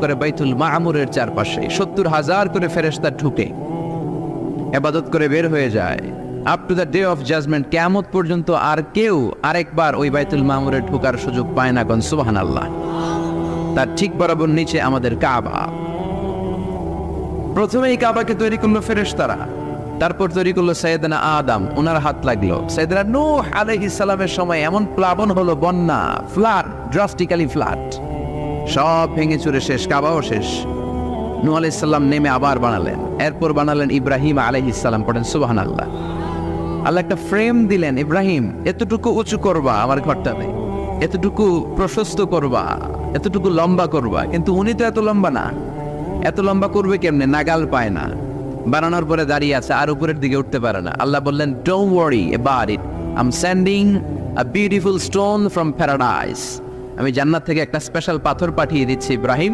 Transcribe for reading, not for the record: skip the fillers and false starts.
করে বাইতুল মামুরের চারপাশে, 70,000 করে ফেরেশতা ঢুকে ইবাদত করে বের হয়ে যায়। Up to the day of judgement, কিয়ামত পর্যন্ত আর কেউ আরেকবার ওই বাইতুল মামুরে ঢোকার সুযোগ পায় না। কোন সুবহানাল্লাহ। তার ঠিক বরাবর নিচে আমাদের কাবা। প্রথমে এই কাবাকে তৈরি করলো ফেরেশতারা, তারপর তৈরি করলো সাইয়েদনা আদম, ওনার হাত লাগলো। সাইয়েদনা নূহ আলাইহিস সালামের সময় এমন প্লাবন হলো, বন্যা, ফ্লাড, ড্রাস্টিক্যালি ফ্লাড, সব ভেঙে চুরে শেষ, কাবাও শেষ। নূহ আলাইহিস সালাম নেমে আবার বানালেন, এরপর বানালেন ইব্রাহিম আলাইহিস সালাম। পড়েন সুবহানাল্লাহ। আল্লাহ একটা ফ্রেম দিলেন, ইব্রাহিম এতটুকু উঁচু করবা আমার ঘরটাতে, এতটুকু প্রশস্ত করবা, এতটুকু লম্বা করবা। কিন্তু উনি তো এত লম্বা না, এত লম্বা করবে কেমনে? নাগাল পায় না, বানানোর পরে দাঁড়িয়ে আছে, আর উপরের দিকে উঠতে পারে না। আল্লাহ বললেন, don't worry about it, I am sending a beautiful stone from paradise. আমি জান্নাত থেকে একটা স্পেশাল পাথর পাঠিয়ে দিচ্ছি ইব্রাহিম,